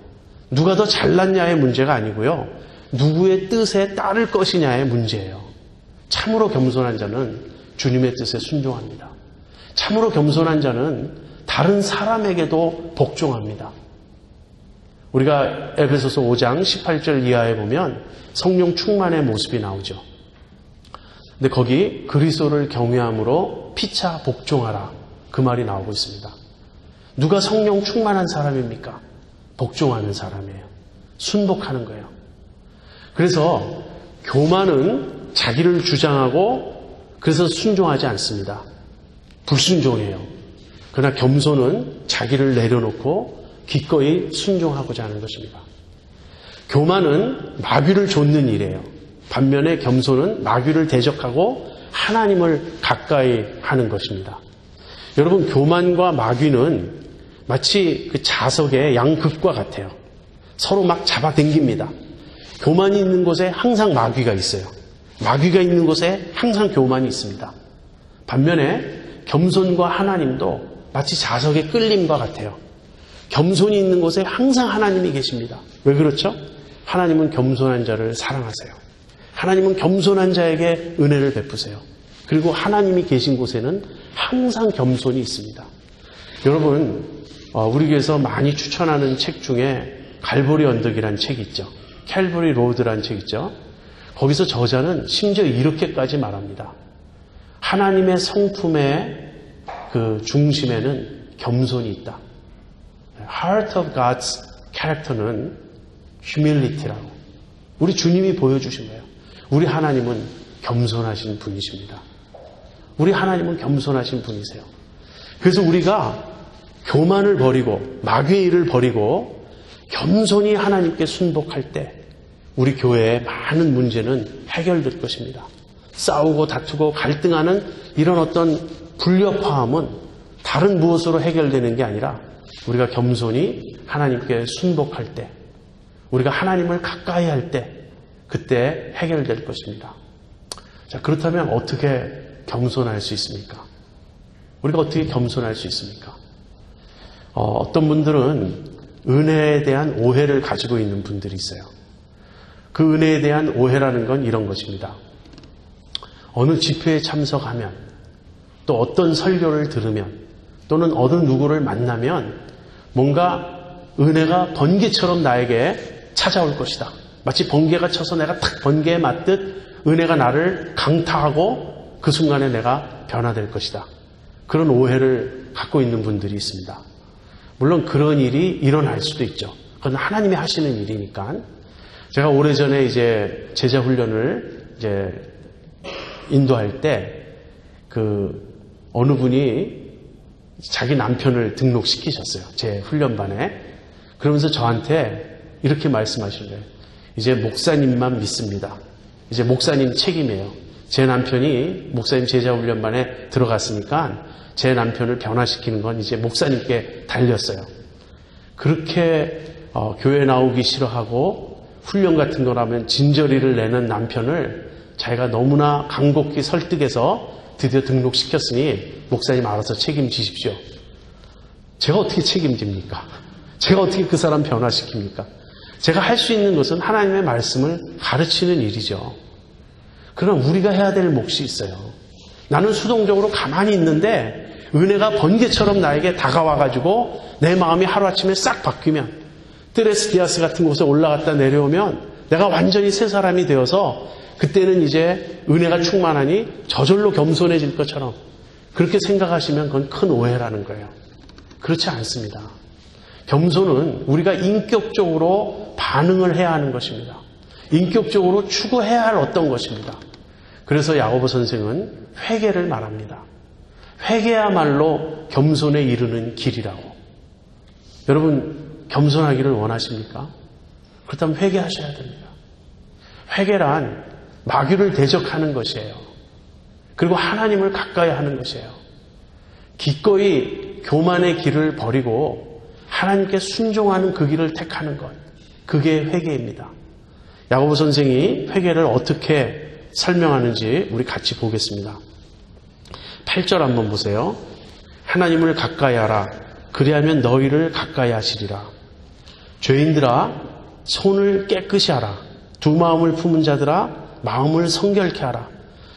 누가 더 잘났냐의 문제가 아니고요. 누구의 뜻에 따를 것이냐의 문제예요. 참으로 겸손한 자는 주님의 뜻에 순종합니다. 참으로 겸손한 자는 다른 사람에게도 복종합니다. 우리가 에베소서 5장 18절 이하에 보면 성령 충만의 모습이 나오죠. 근데 거기 그리스도를 경외함으로 피차 복종하라, 그 말이 나오고 있습니다. 누가 성령 충만한 사람입니까? 복종하는 사람이에요. 순복하는 거예요. 그래서 교만은 자기를 주장하고 그래서 순종하지 않습니다. 불순종해요. 그러나 겸손은 자기를 내려놓고 기꺼이 순종하고자 하는 것입니다. 교만은 마귀를 좇는 일이에요. 반면에 겸손은 마귀를 대적하고 하나님을 가까이 하는 것입니다. 여러분, 교만과 마귀는 마치 그 자석의 양극과 같아요. 서로 막 잡아당깁니다. 교만이 있는 곳에 항상 마귀가 있어요. 마귀가 있는 곳에 항상 교만이 있습니다. 반면에 겸손과 하나님도 마치 자석의 끌림과 같아요. 겸손이 있는 곳에 항상 하나님이 계십니다. 왜 그렇죠? 하나님은 겸손한 자를 사랑하세요. 하나님은 겸손한 자에게 은혜를 베푸세요. 그리고 하나님이 계신 곳에는 항상 겸손이 있습니다. 여러분, 우리 교회에서 많이 추천하는 책 중에 갈보리 언덕이라는 책이 있죠. 캘버리 로드라는 책 있죠. 거기서 저자는 심지어 이렇게까지 말합니다. 하나님의 성품의 그 중심에는 겸손이 있다. Heart of God's character는 humility라고. 우리 주님이 보여주신 거예요. 우리 하나님은 겸손하신 분이십니다. 우리 하나님은 겸손하신 분이세요. 그래서 우리가 교만을 버리고 마귀의 일을 버리고 겸손히 하나님께 순복할 때 우리 교회의 많은 문제는 해결될 것입니다. 싸우고 다투고 갈등하는 이런 어떤 불협화음은 다른 무엇으로 해결되는 게 아니라 우리가 겸손히 하나님께 순복할 때, 우리가 하나님을 가까이 할 때, 그때 해결될 것입니다. 자, 그렇다면 어떻게 겸손할 수 있습니까? 우리가 어떻게 겸손할 수 있습니까? 어떤 분들은 은혜에 대한 오해를 가지고 있는 분들이 있어요. 그 은혜에 대한 오해라는 건 이런 것입니다. 어느 집회에 참석하면, 또 어떤 설교를 들으면, 또는 어느 누구를 만나면 뭔가 은혜가 번개처럼 나에게 찾아올 것이다. 마치 번개가 쳐서 내가 탁 번개에 맞듯 은혜가 나를 강타하고 그 순간에 내가 변화될 것이다. 그런 오해를 갖고 있는 분들이 있습니다. 물론 그런 일이 일어날 수도 있죠. 그건 하나님이 하시는 일이니까. 제가 오래전에 이제 제자 훈련을 이제 인도할 때 어느 분이 자기 남편을 등록시키셨어요. 제 훈련반에. 그러면서 저한테 이렇게 말씀하시는 거예요. 이제 목사님만 믿습니다. 이제 목사님 책임이에요. 제 남편이 목사님 제자훈련반에 들어갔으니까 제 남편을 변화시키는 건 이제 목사님께 달렸어요. 그렇게 교회 나오기 싫어하고 훈련 같은 거라면 진저리를 내는 남편을 자기가 너무나 간곡히 설득해서 드디어 등록시켰으니 목사님 알아서 책임지십시오. 제가 어떻게 책임집니까? 제가 어떻게 그 사람 변화시킵니까? 제가 할 수 있는 것은 하나님의 말씀을 가르치는 일이죠. 그러나 우리가 해야 될 몫이 있어요. 나는 수동적으로 가만히 있는데 은혜가 번개처럼 나에게 다가와가지고 내 마음이 하루아침에 싹 바뀌면, 뜨레스디아스 같은 곳에 올라갔다 내려오면 내가 완전히 새 사람이 되어서 그때는 이제 은혜가 충만하니 저절로 겸손해질 것처럼 그렇게 생각하시면 그건 큰 오해라는 거예요. 그렇지 않습니다. 겸손은 우리가 인격적으로 반응을 해야 하는 것입니다. 인격적으로 추구해야 할 어떤 것입니다. 그래서 야고보 선생은 회개를 말합니다. 회개야말로 겸손에 이르는 길이라고. 여러분 겸손하기를 원하십니까? 그렇다면 회개하셔야 됩니다. 회개란 마귀를 대적하는 것이에요. 그리고 하나님을 가까이 하는 것이에요. 기꺼이 교만의 길을 버리고 하나님께 순종하는 그 길을 택하는 것. 그게 회개입니다. 야고보 선생이 회개를 어떻게 설명하는지 우리 같이 보겠습니다. 8절 한번 보세요. 하나님을 가까이 하라. 그리하면 너희를 가까이 하시리라. 죄인들아 손을 깨끗이 하라. 두 마음을 품은 자들아 마음을 성결케 하라.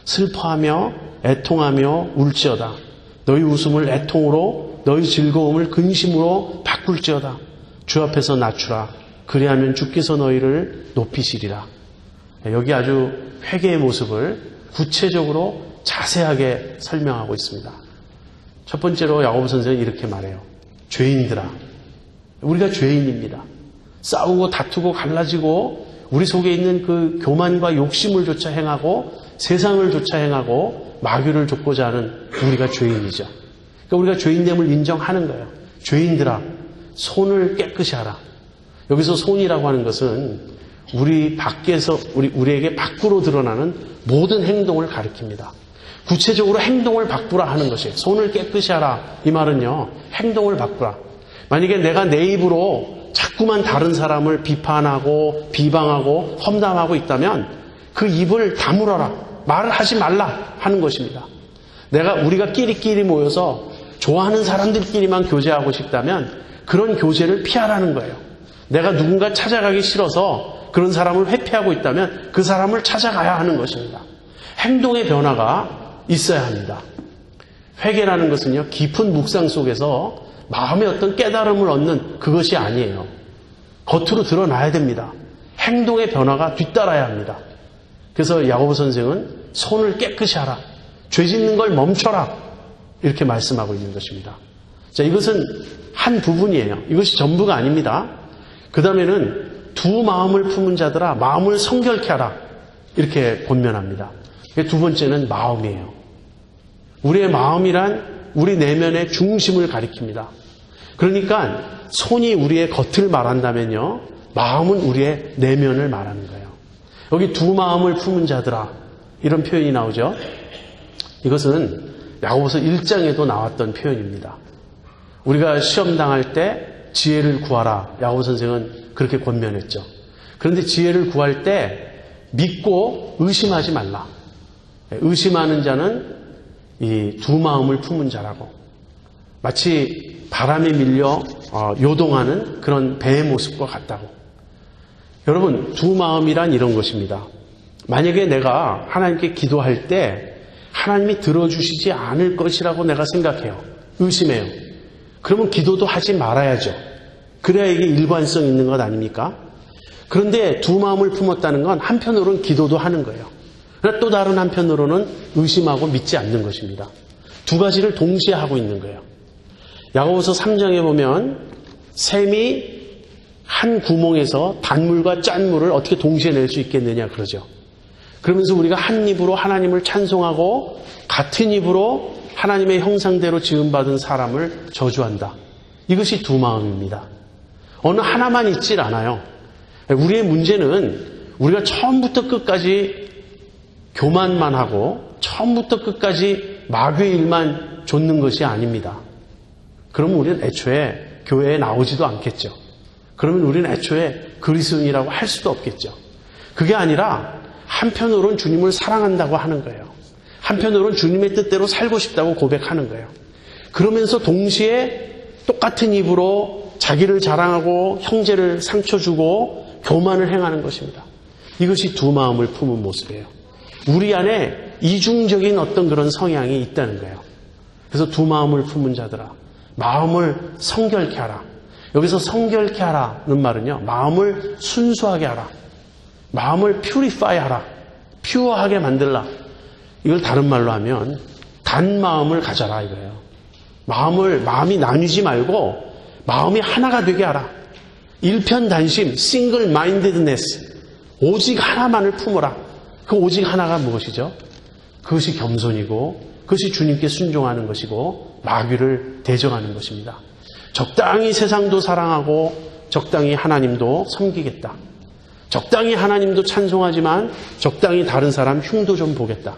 슬퍼하며 애통하며 울지어다. 너희 웃음을 애통으로 너희 즐거움을 근심으로 바꿀지어다. 주 앞에서 낮추라. 그리하면 주께서 너희를 높이시리라. 여기 아주 회개의 모습을 구체적으로 자세하게 설명하고 있습니다. 첫 번째로 야고보 선생은 이렇게 말해요. 죄인들아. 우리가 죄인입니다. 싸우고 다투고 갈라지고 우리 속에 있는 그 교만과 욕심을 조차 행하고 세상을 조차 행하고 마귀를 좇고자 하는 우리가 죄인이죠. 그러니까 우리가 죄인됨을 인정하는 거예요. 죄인들아, 손을 깨끗이 하라. 여기서 손이라고 하는 것은 우리 밖에서 우리에게 밖으로 드러나는 모든 행동을 가리킵니다. 구체적으로 행동을 바꾸라 하는 것이에요. 손을 깨끗이 하라. 이 말은요, 행동을 바꾸라. 만약에 내가 내 입으로 자꾸만 다른 사람을 비판하고 비방하고 험담하고 있다면 그 입을 다물어라. 말을 하지 말라 하는 것입니다. 우리가 끼리끼리 모여서 좋아하는 사람들끼리만 교제하고 싶다면 그런 교제를 피하라는 거예요. 내가 누군가 찾아가기 싫어서 그런 사람을 회피하고 있다면 그 사람을 찾아가야 하는 것입니다. 행동의 변화가 있어야 합니다. 회개라는 것은요, 깊은 묵상 속에서 마음의 어떤 깨달음을 얻는 그것이 아니에요. 겉으로 드러나야 됩니다. 행동의 변화가 뒤따라야 합니다. 그래서 야고보 선생은 손을 깨끗이 하라. 죄 짓는 걸 멈춰라. 이렇게 말씀하고 있는 것입니다. 자, 이것은 한 부분이에요. 이것이 전부가 아닙니다. 그 다음에는 두 마음을 품은 자들아 마음을 성결케 하라. 이렇게 권면합니다. 두 번째는 마음이에요. 우리의 마음이란 우리 내면의 중심을 가리킵니다. 그러니까 손이 우리의 겉을 말한다면요, 마음은 우리의 내면을 말하는 거예요. 여기 두 마음을 품은 자들아 이런 표현이 나오죠. 이것은 야고보서 1장에도 나왔던 표현입니다. 우리가 시험 당할 때 지혜를 구하라. 야고보 선생은 그렇게 권면했죠. 그런데 지혜를 구할 때 믿고 의심하지 말라. 의심하는 자는 이 두 마음을 품은 자라고, 마치 바람에 밀려 요동하는 그런 배의 모습과 같다고. 여러분, 두 마음이란 이런 것입니다. 만약에 내가 하나님께 기도할 때 하나님이 들어주시지 않을 것이라고 내가 생각해요. 의심해요. 그러면 기도도 하지 말아야죠. 그래야 이게 일관성 있는 것 아닙니까? 그런데 두 마음을 품었다는 건 한편으로는 기도도 하는 거예요. 그러나 또 다른 한편으로는 의심하고 믿지 않는 것입니다. 두 가지를 동시에 하고 있는 거예요. 야고보서 3장에 보면 샘이 한 구멍에서 단물과 짠물을 어떻게 동시에 낼 수 있겠느냐 그러죠. 그러면서 우리가 한 입으로 하나님을 찬송하고 같은 입으로 하나님의 형상대로 지음받은 사람을 저주한다. 이것이 두 마음입니다. 어느 하나만 있질 않아요. 우리의 문제는 우리가 처음부터 끝까지 교만만 하고 처음부터 끝까지 마귀의 일만 좇는 것이 아닙니다. 그러면 우리는 애초에 교회에 나오지도 않겠죠. 그러면 우리는 애초에 그리스도인이라고 할 수도 없겠죠. 그게 아니라 한편으로는 주님을 사랑한다고 하는 거예요. 한편으로는 주님의 뜻대로 살고 싶다고 고백하는 거예요. 그러면서 동시에 똑같은 입으로 자기를 자랑하고 형제를 상처 주고 교만을 행하는 것입니다. 이것이 두 마음을 품은 모습이에요. 우리 안에 이중적인 어떤 그런 성향이 있다는 거예요. 그래서 두 마음을 품은 자들아 마음을 성결케 하라. 여기서 성결케 하라는 말은요, 마음을 순수하게 하라. 마음을 퓨리파이 하라. 퓨어하게 만들라. 이걸 다른 말로 하면 단 마음을 가져라 이거예요. 마음이 나뉘지 말고 마음이 하나가 되게 하라. 일편단심, 싱글 마인디드네스. 오직 하나만을 품어라. 그 오직 하나가 무엇이죠? 그것이 겸손이고 그것이 주님께 순종하는 것이고 마귀를 대적하는 것입니다. 적당히 세상도 사랑하고 적당히 하나님도 섬기겠다. 적당히 하나님도 찬송하지만 적당히 다른 사람 흉도 좀 보겠다.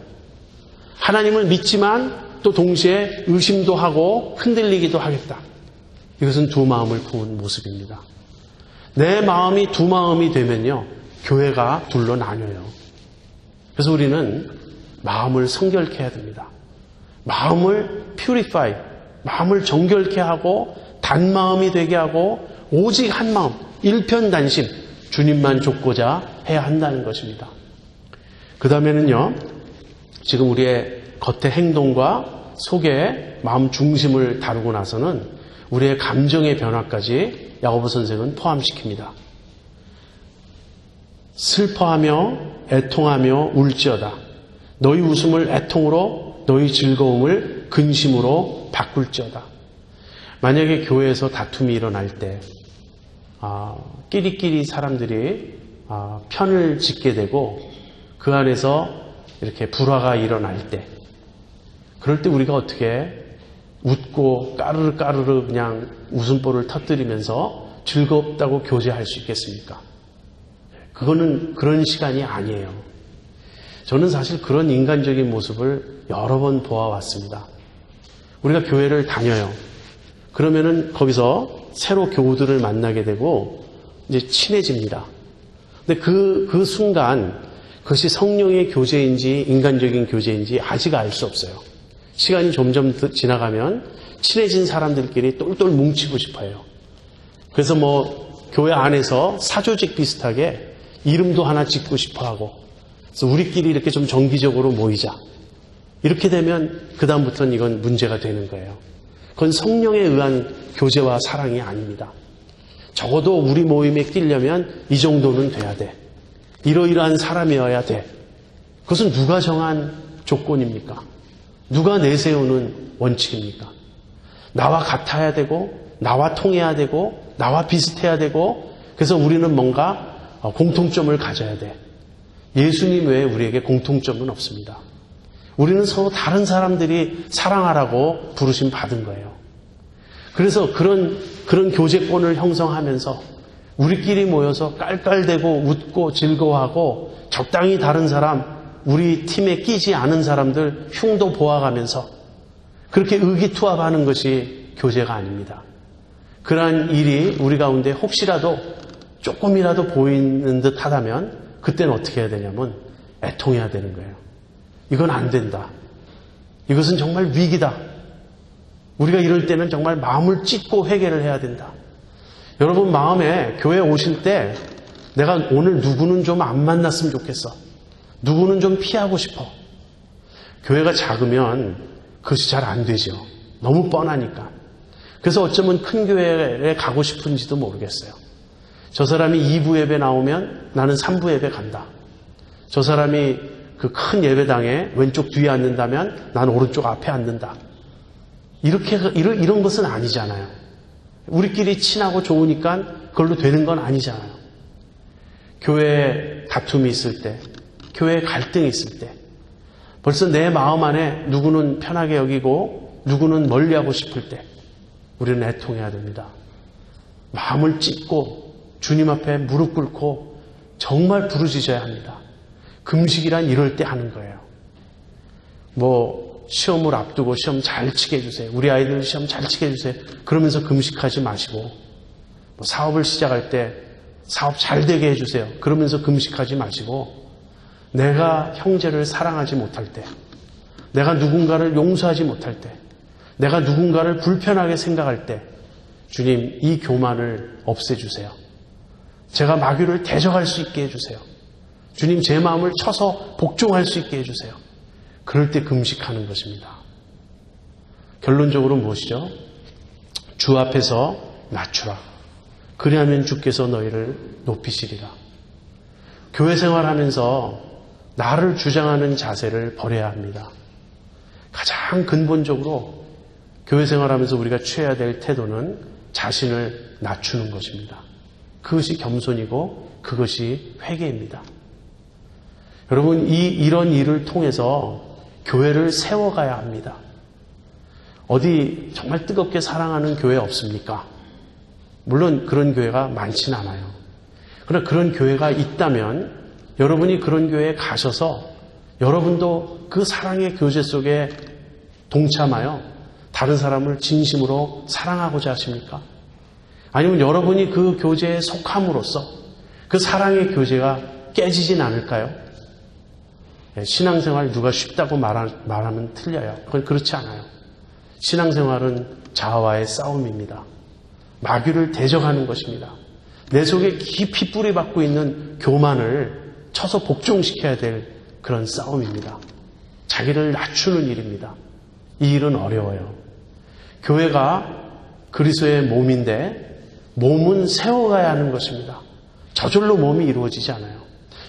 하나님을 믿지만 또 동시에 의심도 하고 흔들리기도 하겠다. 이것은 두 마음을 품은 모습입니다. 내 마음이 두 마음이 되면요, 교회가 둘로 나뉘어요. 그래서 우리는 마음을 성결케 해야 됩니다. 마음을 퓨리파이, 마음을 정결케 하고 단마음이 되게 하고 오직 한 마음, 일편단심, 주님만 좇고자 해야 한다는 것입니다. 그 다음에는요, 지금 우리의 겉의 행동과 속의 마음 중심을 다루고 나서는 우리의 감정의 변화까지 야고보 선생은 포함시킵니다. 슬퍼하며 애통하며 울지어다. 너희 웃음을 애통으로 너희 즐거움을 근심으로 바꿀지어다. 만약에 교회에서 다툼이 일어날 때 끼리끼리 사람들이 편을 짓게 되고 그 안에서 이렇게 불화가 일어날 때, 그럴 때 우리가 어떻게 웃고 까르르 까르르 그냥 웃음보를 터뜨리면서 즐겁다고 교제할 수 있겠습니까? 그거는 그런 시간이 아니에요. 저는 사실 그런 인간적인 모습을 여러 번 보아왔습니다. 우리가 교회를 다녀요. 그러면은 거기서 새로 교우들을 만나게 되고 이제 친해집니다. 근데 그 순간 그것이 성령의 교제인지 인간적인 교제인지 아직 알 수 없어요. 시간이 점점 지나가면 친해진 사람들끼리 똘똘 뭉치고 싶어요. 그래서 교회 안에서 사조직 비슷하게 이름도 하나 짓고 싶어 하고, 그래서 우리끼리 이렇게 좀 정기적으로 모이자. 이렇게 되면 그다음부터는 이건 문제가 되는 거예요. 그건 성령에 의한 교제와 사랑이 아닙니다. 적어도 우리 모임에 끼려면 이 정도는 돼야 돼. 이러이러한 사람이어야 돼. 그것은 누가 정한 조건입니까? 누가 내세우는 원칙입니까? 나와 같아야 되고, 나와 통해야 되고, 나와 비슷해야 되고, 그래서 우리는 뭔가 공통점을 가져야 돼. 예수님 외에 우리에게 공통점은 없습니다. 우리는 서로 다른 사람들이 사랑하라고 부르심 받은 거예요. 그래서 그런 교제권을 형성하면서 우리끼리 모여서 깔깔대고 웃고 즐거워하고 적당히 다른 사람, 우리 팀에 끼지 않은 사람들 흉도 보아가면서 그렇게 의기투합하는 것이 교제가 아닙니다. 그러한 일이 우리 가운데 혹시라도 조금이라도 보이는 듯 하다면 그때는 어떻게 해야 되냐면 애통해야 되는 거예요. 이건 안 된다. 이것은 정말 위기다. 우리가 이럴 때는 정말 마음을 찢고 회개를 해야 된다. 여러분 마음에 교회 오실 때 내가 오늘 누구는 좀 안 만났으면 좋겠어. 누구는 좀 피하고 싶어. 교회가 작으면 그것이 잘 안 되죠. 너무 뻔하니까. 그래서 어쩌면 큰 교회에 가고 싶은지도 모르겠어요. 저 사람이 2부 예배 나오면 나는 3부 예배 간다. 저 사람이 그 큰 예배당에 왼쪽 뒤에 앉는다면 나는 오른쪽 앞에 앉는다. 이런 것은 아니잖아요. 우리끼리 친하고 좋으니까 그걸로 되는 건 아니잖아요. 교회에 다툼이 있을 때, 교회에 갈등이 있을 때 벌써 내 마음 안에 누구는 편하게 여기고 누구는 멀리하고 싶을 때 우리는 애통해야 됩니다. 마음을 찢고 주님 앞에 무릎 꿇고 정말 부르짖어야 합니다. 금식이란 이럴 때 하는 거예요. 시험을 앞두고 시험 잘 치게 해주세요. 우리 아이들 시험 잘 치게 해주세요. 그러면서 금식하지 마시고 사업을 시작할 때 사업 잘 되게 해주세요. 그러면서 금식하지 마시고 내가 형제를 사랑하지 못할 때, 내가 누군가를 용서하지 못할 때, 내가 누군가를 불편하게 생각할 때 주님 이 교만을 없애주세요. 제가 마귀를 대적할 수 있게 해주세요. 주님 제 마음을 쳐서 복종할 수 있게 해주세요. 그럴 때 금식하는 것입니다. 결론적으로 무엇이죠? 주 앞에서 낮추라. 그리하면 주께서 너희를 높이시리라. 교회 생활하면서 나를 주장하는 자세를 버려야 합니다. 가장 근본적으로 교회 생활하면서 우리가 취해야 될 태도는 자신을 낮추는 것입니다. 그것이 겸손이고 그것이 회개입니다. 여러분 이런 일을 통해서 교회를 세워가야 합니다. 어디 정말 뜨겁게 사랑하는 교회 없습니까? 물론 그런 교회가 많지는 않아요. 그러나 그런 교회가 있다면 여러분이 그런 교회에 가셔서 여러분도 그 사랑의 교제 속에 동참하여 다른 사람을 진심으로 사랑하고자 하십니까? 아니면 여러분이 그 교제에 속함으로써 그 사랑의 교제가 깨지진 않을까요? 신앙생활 누가 쉽다고 말하면 틀려요. 그건 그렇지 않아요. 신앙생활은 자아와의 싸움입니다. 마귀를 대적하는 것입니다. 내 속에 깊이 뿌리박고 있는 교만을 쳐서 복종시켜야 될 그런 싸움입니다. 자기를 낮추는 일입니다. 이 일은 어려워요. 교회가 그리스도의 몸인데 몸은 세워가야 하는 것입니다. 저절로 몸이 이루어지지 않아요.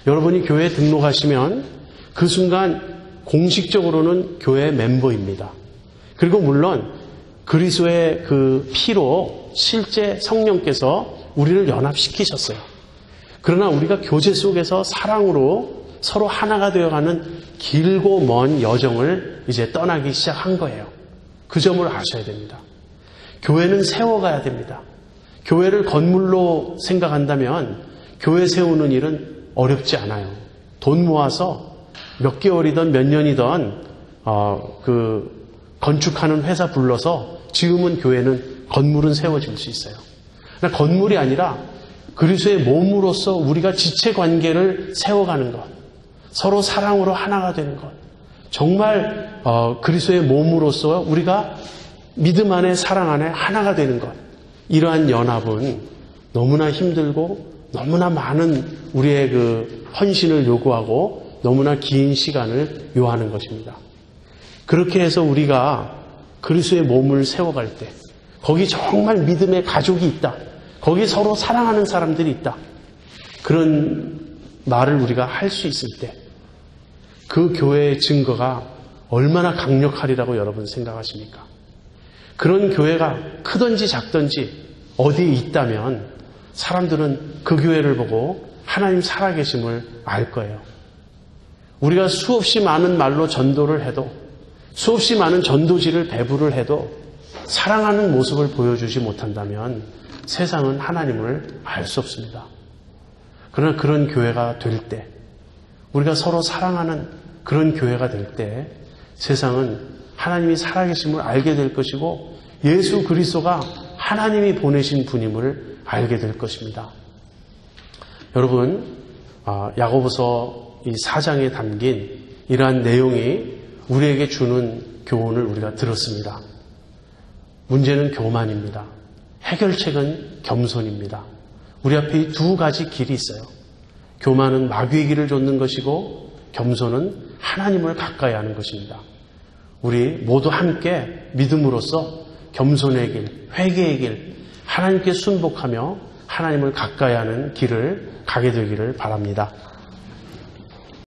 여러분이 교회에 등록하시면 그 순간 공식적으로는 교회 멤버입니다. 그리고 물론 그리스도의 그 피로 실제 성령께서 우리를 연합시키셨어요. 그러나 우리가 교제 속에서 사랑으로 서로 하나가 되어가는 길고 먼 여정을 이제 떠나기 시작한 거예요. 그 점을 아셔야 됩니다. 교회는 세워가야 됩니다. 교회를 건물로 생각한다면 교회 세우는 일은 어렵지 않아요. 돈 모아서 몇 개월이든 몇 년이든 건축하는 회사 불러서 지으면 교회는 건물은 세워질 수 있어요. 그러나 건물이 아니라 그리스도의 몸으로서 우리가 지체 관계를 세워가는 것, 서로 사랑으로 하나가 되는 것, 정말 그리스도의 몸으로서 우리가 믿음 안에 사랑 안에 하나가 되는 것, 이러한 연합은 너무나 힘들고 너무나 많은 우리의 그 헌신을 요구하고 너무나 긴 시간을 요하는 것입니다. 그렇게 해서 우리가 그리스도의 몸을 세워갈 때 거기 정말 믿음의 가족이 있다. 거기 서로 사랑하는 사람들이 있다. 그런 말을 우리가 할 수 있을 때 그 교회의 증거가 얼마나 강력하리라고 여러분 생각하십니까? 그런 교회가 크든지 작든지 어디에 있다면 사람들은 그 교회를 보고 하나님 살아계심을 알 거예요. 우리가 수없이 많은 말로 전도를 해도, 수없이 많은 전도지를 배부를 해도 사랑하는 모습을 보여주지 못한다면 세상은 하나님을 알 수 없습니다. 그러나 그런 교회가 될 때, 우리가 서로 사랑하는 그런 교회가 될 때 세상은 하나님이 살아계심을 알게 될 것이고 예수 그리스도가 하나님이 보내신 분임을 알게 될 것입니다. 여러분, 야고보서 이 4장에 담긴 이러한 내용이 우리에게 주는 교훈을 우리가 들었습니다. 문제는 교만입니다. 해결책은 겸손입니다. 우리 앞에 이 두 가지 길이 있어요. 교만은 마귀의 길을 좇는 것이고 겸손은 하나님을 가까이 하는 것입니다. 우리 모두 함께 믿음으로써 겸손의 길, 회개의 길, 하나님께 순복하며 하나님을 가까이 하는 길을 가게 되기를 바랍니다.